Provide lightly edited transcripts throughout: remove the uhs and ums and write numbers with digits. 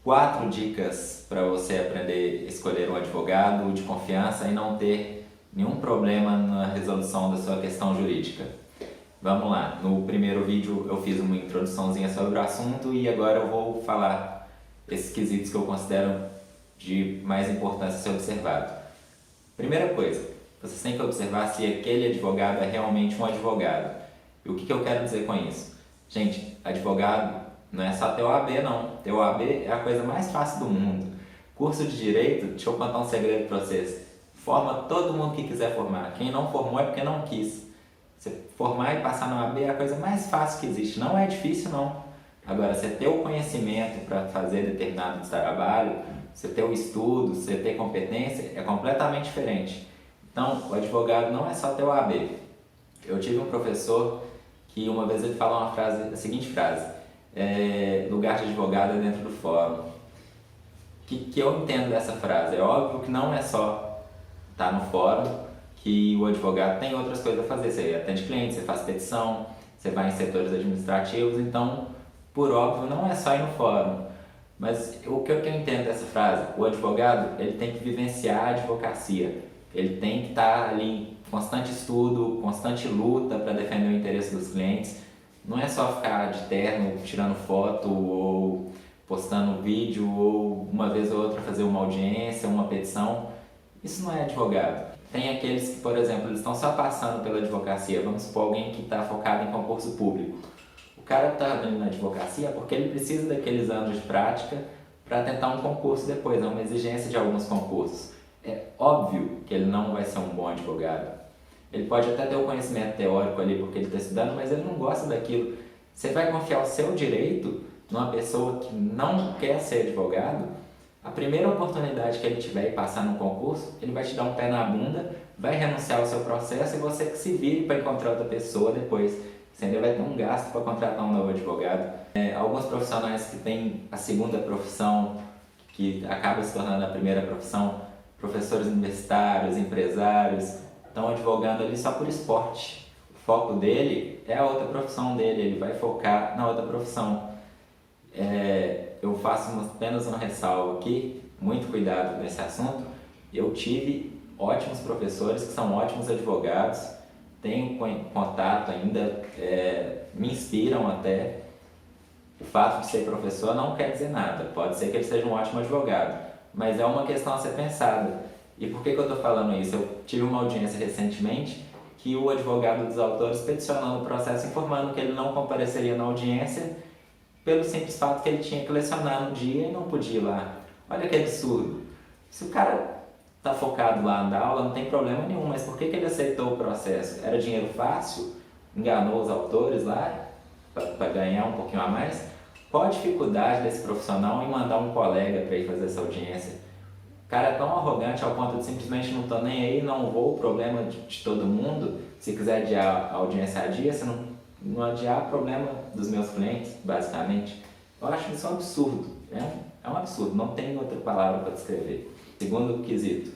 4 dicas para você aprender a escolher um advogado de confiança e não ter nenhum problema na resolução da sua questão jurídica. Vamos lá, no primeiro vídeo eu fiz uma introduçãozinha sobre o assunto e agora eu vou falar esses quesitos que eu considero de mais importância ser observado. Primeira coisa, vocês têm que observar se aquele advogado é realmente um advogado. E o que eu quero dizer com isso? Gente, advogado não é só ter OAB não. Ter OAB é a coisa mais fácil do mundo. Curso de Direito, deixa eu contar um segredo para vocês. Forma todo mundo que quiser formar. Quem não formou é porque não quis. Você formar e passar na OAB é a coisa mais fácil que existe. Não é difícil não. Agora, você ter o conhecimento para fazer determinado trabalho, você ter o estudo, você ter competência, é completamente diferente. Então, o advogado não é só ter o OAB. Eu tive um professor que uma vez ele falou a seguinte frase: lugar de advogado é dentro do fórum. Que eu entendo dessa frase? É óbvio que não é só estar no fórum, que o advogado tem outras coisas a fazer. Você atende clientes, você faz petição, você vai em setores administrativos, então, por óbvio, não é só ir no fórum. Mas o que eu entendo dessa frase? O advogado, ele tem que vivenciar a advocacia. Ele tem que estar ali em constante estudo, constante luta para defender o interesse dos clientes. Não é só ficar de terno, tirando foto ou postando vídeo ou uma vez ou outra fazer uma audiência, uma petição. Isso não é advogado. Tem aqueles que, por exemplo, eles estão só passando pela advocacia. Vamos supor alguém que está focado em concurso público. O cara está na advocacia porque ele precisa daqueles anos de prática para tentar um concurso depois, é uma exigência de alguns concursos. É óbvio que ele não vai ser um bom advogado. Ele pode até ter o conhecimento teórico ali porque ele está estudando, mas ele não gosta daquilo. Você vai confiar o seu direito numa pessoa que não quer ser advogado? A primeira oportunidade que ele tiver e passar no concurso, ele vai te dar um pé na bunda, vai renunciar ao seu processo e você que se vire para encontrar outra pessoa depois. Você ainda vai ter um gasto para contratar um novo advogado. Alguns profissionais que têm a segunda profissão, que acaba se tornando a primeira profissão, professores universitários, empresários, estão advogando ali só por esporte. O foco dele é a outra profissão dele, ele vai focar na outra profissão. Eu faço apenas uma ressalva aqui, muito cuidado nesse assunto. Eu tive ótimos professores que são ótimos advogados, tenho contato ainda, me inspiram até. O fato de ser professor não quer dizer nada, pode ser que ele seja um ótimo advogado, mas é uma questão a ser pensada. E por que eu estou falando isso? Eu tive uma audiência recentemente que o advogado dos autores peticionou no processo informando que ele não compareceria na audiência pelo simples fato que ele tinha que lecionar no dia e não podia ir lá. Olha que absurdo. Se o cara está focado lá na aula, não tem problema nenhum, mas por que ele aceitou o processo? Era dinheiro fácil? Enganou os autores lá para ganhar um pouquinho a mais? Qual a dificuldade desse profissional em mandar um colega para ir fazer essa audiência? O cara é tão arrogante ao ponto de simplesmente não estou nem aí, não vou, o problema de todo mundo. Se quiser adiar a audiência a dia, você não adiar o problema dos meus clientes, basicamente. Eu acho isso um absurdo, é um absurdo, não tem outra palavra para descrever. Segundo quesito,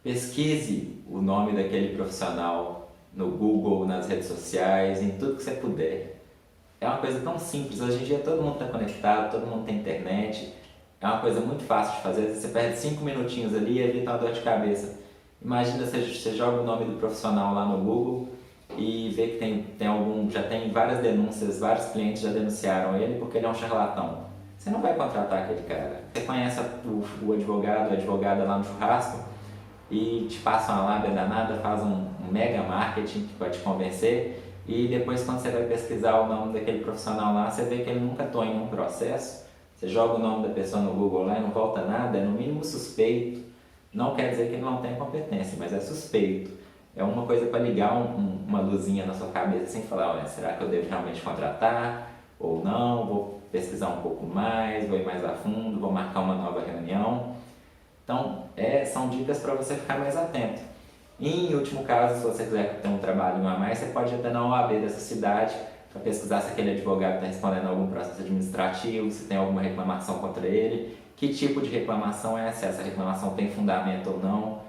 pesquise o nome daquele profissional no Google, nas redes sociais, em tudo que você puder. É uma coisa tão simples, hoje em dia todo mundo está conectado, todo mundo tem internet, é uma coisa muito fácil de fazer, você perde 5 minutinhos ali e evita uma dor de cabeça. Imagina você joga o nome do profissional lá no Google e vê que já tem várias denúncias, vários clientes já denunciaram ele porque ele é um charlatão. Você não vai contratar aquele cara. Você conhece o advogado, a advogada lá no churrasco e te passa uma lábia danada, faz um mega marketing para te convencer e depois quando você vai pesquisar o nome daquele profissional lá, você vê que ele nunca atuou em um processo. Você joga o nome da pessoa no Google lá e não volta nada, é no mínimo suspeito. Não quer dizer que ele não tem competência, mas é suspeito. É uma coisa para ligar uma luzinha na sua cabeça sem falar, será que eu devo realmente contratar ou não? Vou pesquisar um pouco mais, vou ir mais a fundo, vou marcar uma nova reunião. Então, são dicas para você ficar mais atento. E, em último caso, se você quiser ter um trabalho a mais, você pode até na OAB dessa cidade para pesquisar se aquele advogado está respondendo a algum processo administrativo, se tem alguma reclamação contra ele, que tipo de reclamação é essa, se essa reclamação tem fundamento ou não.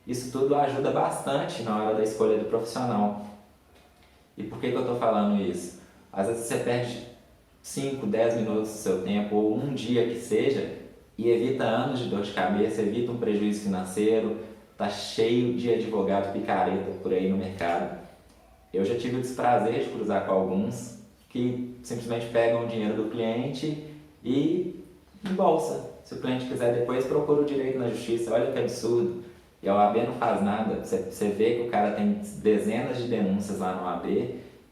Isso tudo ajuda bastante na hora da escolha do profissional. E por que eu estou falando isso? Às vezes você perde 5, 10 minutos do seu tempo, ou um dia que seja, e evita anos de dor de cabeça, evita um prejuízo financeiro. Tá cheio de advogado picareta por aí no mercado. Eu já tive o desprazer de cruzar com alguns que simplesmente pegam o dinheiro do cliente e embolsa. Se o cliente quiser depois, procura o direito na justiça. Olha que absurdo. E a OAB não faz nada. Você vê que o cara tem dezenas de denúncias lá no OAB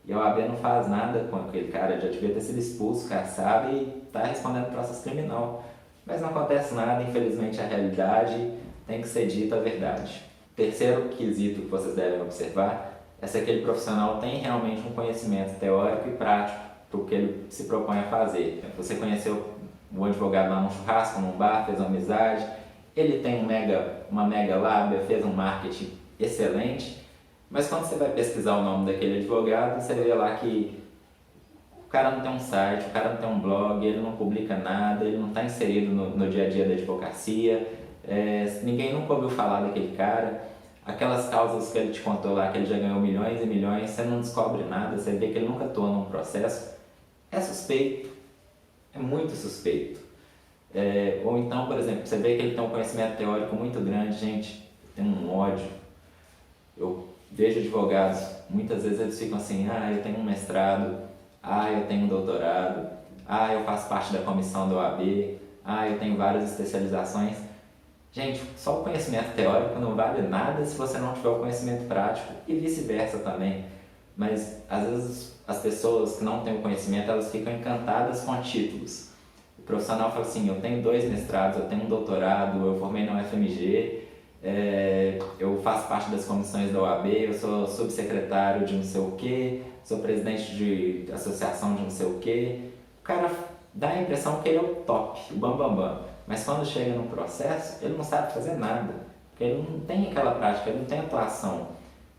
e a OAB não faz nada com aquele cara. Já devia ter sido expulso, caçado e está respondendo processo criminal. Mas não acontece nada, infelizmente a realidade tem que ser dita a verdade. Terceiro quesito que vocês devem observar é se aquele profissional tem realmente um conhecimento teórico e prático do que ele se propõe a fazer. Você conheceu o advogado lá num churrasco, num bar, fez uma amizade, ele tem uma mega lábia, fez um marketing excelente, mas quando você vai pesquisar o nome daquele advogado, você vê lá que o cara não tem um site, o cara não tem um blog, ele não publica nada, ele não está inserido no dia a dia da advocacia, ninguém nunca ouviu falar daquele cara. Aquelas causas que ele te contou lá, que ele já ganhou milhões e milhões, você não descobre nada, você vê que ele nunca atua num processo, é suspeito, é muito suspeito. Ou então, por exemplo, você vê que ele tem um conhecimento teórico muito grande, gente, tem um ódio. Eu vejo advogados, muitas vezes eles ficam assim, eu tenho um mestrado, eu tenho um doutorado, eu faço parte da comissão da OAB, eu tenho várias especializações. Gente, só o conhecimento teórico não vale nada se você não tiver o conhecimento prático e vice-versa também. Mas às vezes as pessoas que não têm o conhecimento, elas ficam encantadas com títulos. O profissional fala assim, eu tenho 2 mestrados, eu tenho um doutorado, eu formei na UFMG, eu faço parte das comissões da OAB, eu sou subsecretário de não sei o quê, sou presidente de associação de não sei o quê. O cara dá a impressão que ele é o top, o bambambam. Mas quando chega no processo, ele não sabe fazer nada, porque ele não tem aquela prática, ele não tem atuação.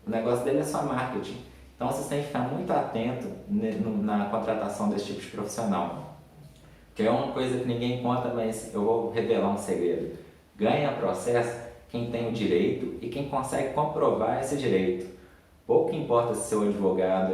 O negócio dele é só marketing. Então vocês têm que ficar muito atento na contratação desse tipo de profissional. Que é uma coisa que ninguém conta, mas eu vou revelar um segredo. Ganha processo quem tem o direito e quem consegue comprovar esse direito. Pouco importa se seu advogado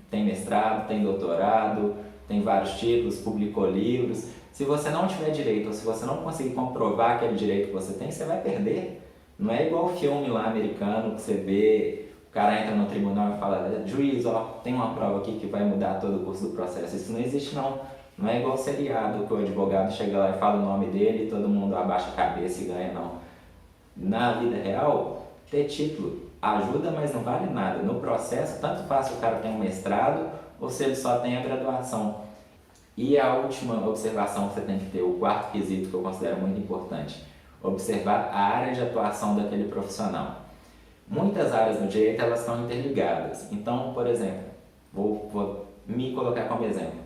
tem mestrado, tem doutorado, tem vários títulos, publicou livros. Se você não tiver direito ou se você não conseguir comprovar aquele direito que você tem, você vai perder. Não é igual o filme lá americano que você vê, o cara entra no tribunal e fala, juiz, tem uma prova aqui que vai mudar todo o curso do processo. Isso não existe não. Não é igual seriado que o advogado chega lá e fala o nome dele e todo mundo abaixa a cabeça e ganha, não. Na vida real, ter título ajuda, mas não vale nada. No processo, tanto faz se o cara tem um mestrado ou se ele só tem a graduação. E a última observação que você tem que ter, o quarto quesito que eu considero muito importante, observar a área de atuação daquele profissional. Muitas áreas no direito elas estão interligadas. Então, por exemplo, vou me colocar como exemplo.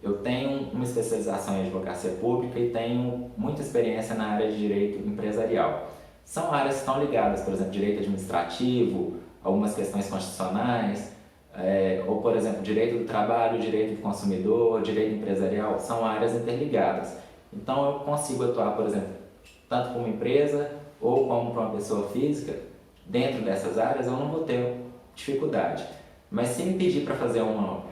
Eu tenho uma especialização em advocacia pública e tenho muita experiência na área de direito empresarial. São áreas que estão ligadas, por exemplo, direito administrativo, algumas questões constitucionais, ou, por exemplo, direito do trabalho, direito do consumidor, direito empresarial, são áreas interligadas. Então, eu consigo atuar, por exemplo, tanto como empresa ou como para uma pessoa física. Dentro dessas áreas, eu não vou ter dificuldade. Mas se me pedir para fazer uma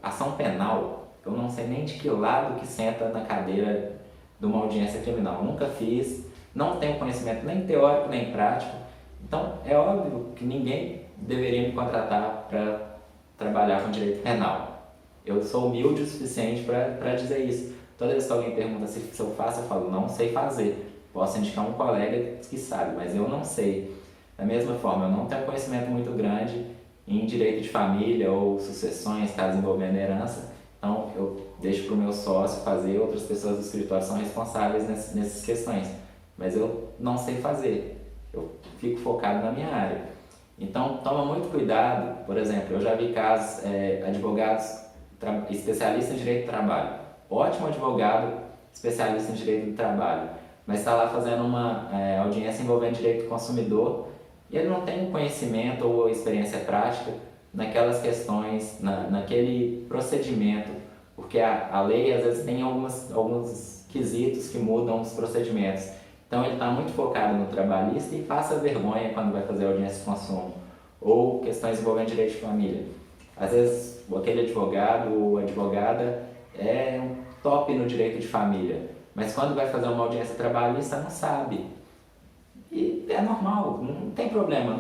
ação penal, eu não sei nem de que lado que senta na cadeira de uma audiência criminal. Eu nunca fiz, não tenho conhecimento nem teórico nem prático. Então, é óbvio que ninguém deveria me contratar para trabalhar com direito penal. Eu sou humilde o suficiente para dizer isso. Toda vez que alguém pergunta se eu faço, eu falo, não sei fazer. Posso indicar um colega que sabe, mas eu não sei. Da mesma forma, eu não tenho conhecimento muito grande em direito de família ou sucessões, caso envolvendo herança. Então, eu deixo para o meu sócio fazer, outras pessoas do escritório são responsáveis nessas questões. Mas eu não sei fazer. Eu fico focado na minha área. Então, toma muito cuidado. Por exemplo, eu já vi casos, advogados especialistas em direito do trabalho. Ótimo advogado, especialista em direito do trabalho. Mas está lá fazendo uma audiência envolvendo direito do consumidor e ele não tem conhecimento ou experiência prática naquelas questões, naquele procedimento, porque a lei às vezes tem alguns quesitos que mudam os procedimentos. Então ele está muito focado no trabalhista e passa vergonha quando vai fazer audiência de consumo ou questões envolvendo direito de família. Às vezes aquele advogado ou advogada é um top no direito de família, mas quando vai fazer uma audiência trabalhista não sabe. E é normal, não tem problema,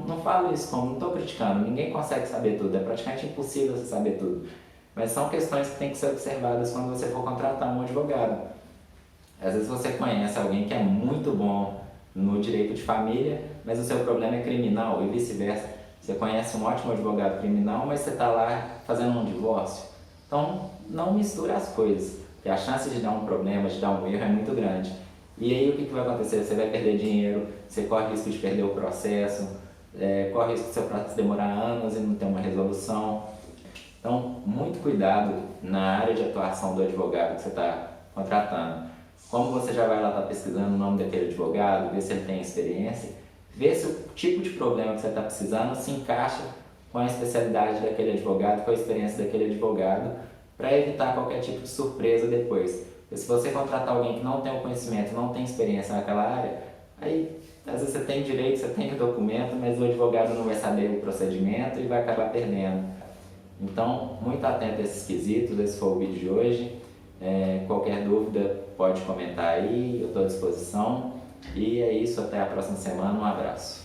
não falo isso como, não estou criticando, ninguém consegue saber tudo, é praticamente impossível você saber tudo. Mas são questões que têm que ser observadas quando você for contratar um advogado. Às vezes você conhece alguém que é muito bom no direito de família, mas o seu problema é criminal e vice-versa. Você conhece um ótimo advogado criminal, mas você está lá fazendo um divórcio. Então, não mistura as coisas, porque a chance de dar um problema, de dar um erro é muito grande. E aí o que vai acontecer? Você vai perder dinheiro, você corre risco de perder o processo, corre risco de seu processo demorar anos e não ter uma resolução. Então, muito cuidado na área de atuação do advogado que você está contratando. Como você já vai lá estar pesquisando o nome daquele advogado, ver se ele tem experiência, ver se o tipo de problema que você está precisando se encaixa com a especialidade daquele advogado, com a experiência daquele advogado, para evitar qualquer tipo de surpresa depois. Porque se você contratar alguém que não tem o conhecimento, não tem experiência naquela área, aí às vezes você tem direito, você tem o documento, mas o advogado não vai saber o procedimento e vai acabar perdendo. Então, muito atento a esses quesitos, esse foi o vídeo de hoje. Qualquer dúvida pode comentar aí, eu estou à disposição. E é isso, até a próxima semana, um abraço.